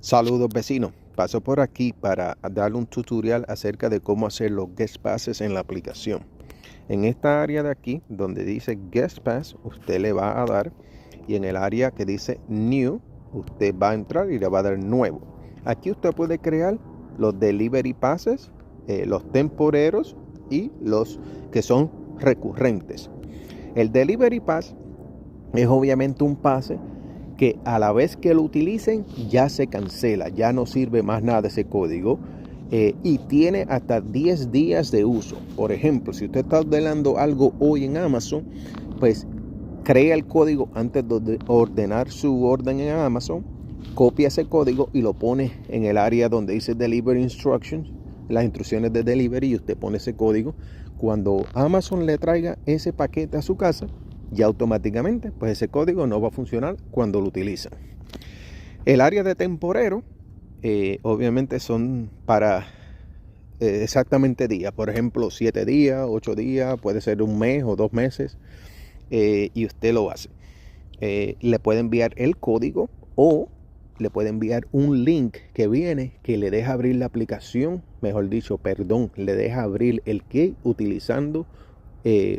Saludos vecinos, paso por aquí para darle un tutorial acerca de cómo hacer los guest passes en la aplicación. En esta área de aquí donde dice guest pass, usted le va a dar, y en el área que dice new, usted va a entrar y le va a dar nuevo. Aquí usted puede crear los delivery passes, los temporeros y los que son recurrentes. El delivery pass es obviamente un pase que a la vez que lo utilicen ya se cancela, ya no sirve más nada de ese código y tiene hasta 10 días de uso. Por ejemplo, si usted está ordenando algo hoy en Amazon, pues crea el código antes de ordenar su orden en Amazon, copia ese código y lo pone en el área donde dice Delivery Instructions, las instrucciones de delivery, y usted pone ese código. Cuando Amazon le traiga ese paquete a su casa, ya automáticamente pues ese código no va a funcionar cuando lo utilizan. El área de temporero obviamente son para exactamente días, por ejemplo 7 días, 8 días, puede ser un mes o 2 meses, y usted lo hace. Le puede enviar el código o le puede enviar un link que viene que le deja abrir la aplicación, le deja abrir el key utilizando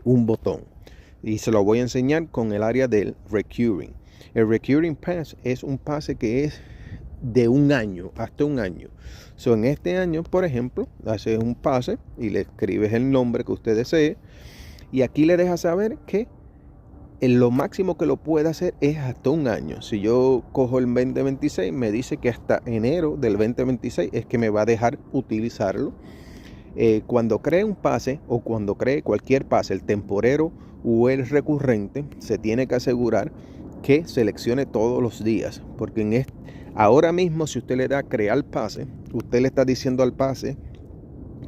un botón. Y se lo voy a enseñar con el área del recurring. El recurring pass es un pase que es de un año, hasta un año. En este año, por ejemplo, haces un pase y le escribes el nombre que usted desee. Y aquí le deja saber que lo máximo que lo puede hacer es hasta un año. Si yo cojo el 2026, me dice que hasta enero del 2026 es que me va a dejar utilizarlo. Cuando cree un pase o cuando cree cualquier pase, el temporero o el recurrente, se tiene que asegurar que seleccione todos los días, porque ahora mismo si usted le da crear pase, usted le está diciendo al pase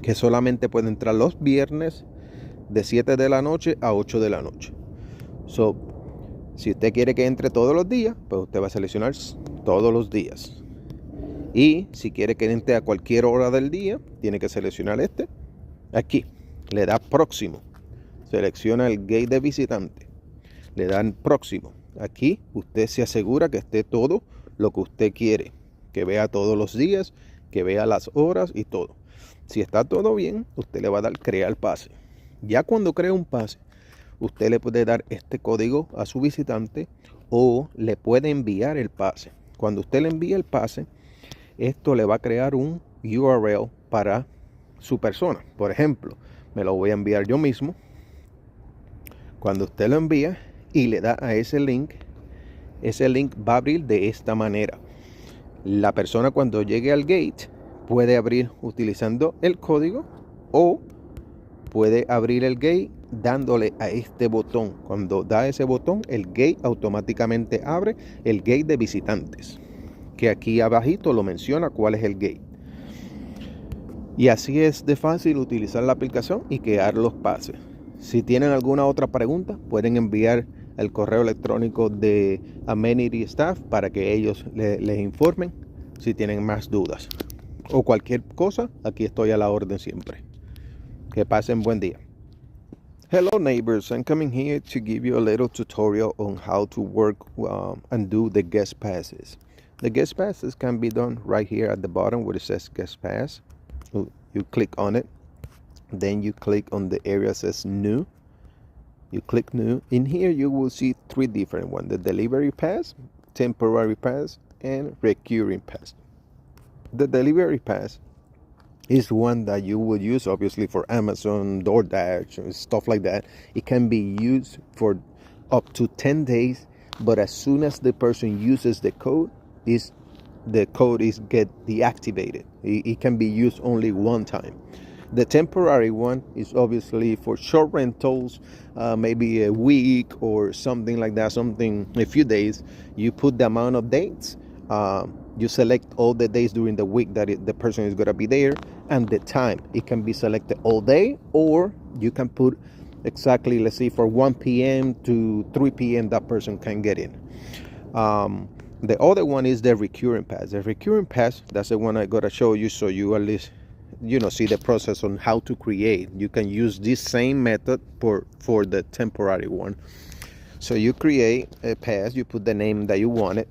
que solamente puede entrar los viernes de 7 de la noche a 8 de la noche. Si usted quiere que entre todos los días, pues usted va a seleccionar todos los días. Y si quiere que entre a cualquier hora del día, tiene que seleccionar aquí. Le da próximo. Selecciona el gate de visitante. Le dan próximo. Aquí usted se asegura que esté todo lo que usted quiere. Que vea todos los días, que vea las horas y todo. Si está todo bien, usted le va a dar crear pase. Ya cuando crea un pase, usted le puede dar este código a su visitante o le puede enviar el pase. Cuando usted le envía el pase, esto le va a crear un URL para su persona. Por ejemplo, me lo voy a enviar yo mismo. Cuando usted lo envía y le da a ese link va a abrir de esta manera. La persona cuando llegue al gate puede abrir utilizando el código o puede abrir el gate dándole a este botón. Cuando da ese botón, el gate automáticamente abre el gate de visitantes, que aquí abajito lo menciona cuál es el gate. Y así es de fácil utilizar la aplicación y crear los pases. Si tienen alguna otra pregunta, pueden enviar el correo electrónico de Amenity Staff para que ellos les informen si tienen más dudas. O cualquier cosa, aquí estoy a la orden siempre. Que pasen buen día. Hello neighbors, I'm coming here to give you a little tutorial on how to work and do the guest passes. The guest passes can be done right here at the bottom where it says guest pass. You click on it, then you click on the area that says new. You click new. In here you will see 3 different ones: the delivery pass, temporary pass, and recurring pass. The delivery pass is one that you would use obviously for Amazon, DoorDash, and stuff like that. It can be used for up to 10 days, but as soon as the person uses the code get deactivated. It can be used only one time. The temporary one is obviously for short rentals, maybe a week or something like that, a few days. You put the amount of dates, you select all the days during the week that the person is going to be there, and the time. It can be selected all day, or you can put exactly, let's say, for 1 p.m. to 3 p.m. that person can get in. The other one is the recurring pass. The recurring pass, that's the one I got to show you so you at least see the process on how to create. You can use this same method for the temporary one. So you create a pass, you put the name that you want it,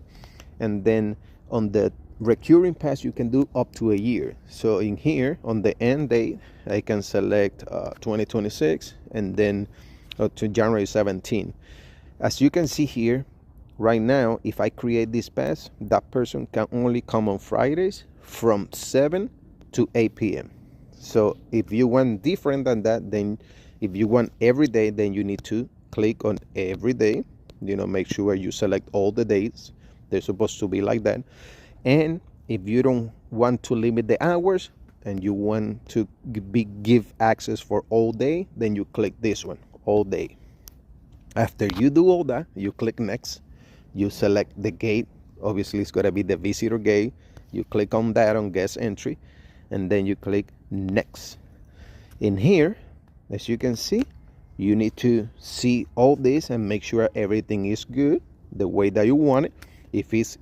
And then on the recurring pass, you can do up to a year. So in here, on the end date, I can select 2026 and then to January 17. As you can see here, right now, if I create this pass, that person can only come on Fridays from 7 to 8 p.m. So if you want different than that, then if you want every day, then you need to click on every day. Make sure you select all the dates. They're supposed to be like that. And if you don't want to limit the hours and you want to give access for all day, then you click this one, all day. After you do all that, you click next. You select the gate. Obviously, it's going to be the visitor gate. You click on that on guest entry, and then you click next. In here, as you can see, you need to see all this and make sure everything is good the way that you want it. If it's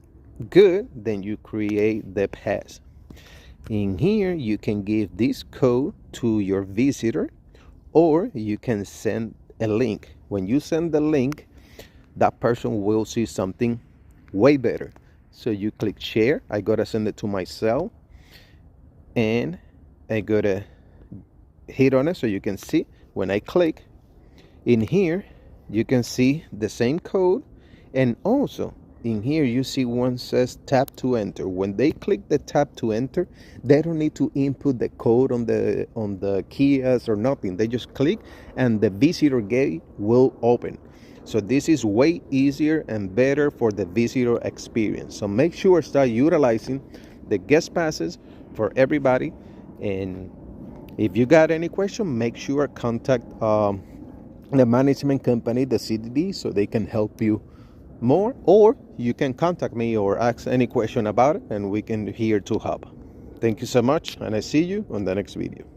good, then you create the pass. In here, you can give this code to your visitor, or you can send a link. When you send the link, that person will see something way better. So you click share. I gotta send it to myself, and I gotta hit on it so you can see. When I click in here, you can see the same code, and also in here you see one says tap to enter. When they click the tap to enter, they don't need to input the code on the kiosk or nothing. They just click and the visitor gate will open. So this is way easier and better for the visitor experience. So make sure start utilizing the guest passes for everybody. And if you got any question, make sure contact the management company, the CDD, so they can help you more, or you can contact me or ask any question about it, and we can here to help. Thank you so much, and I see you on the next video.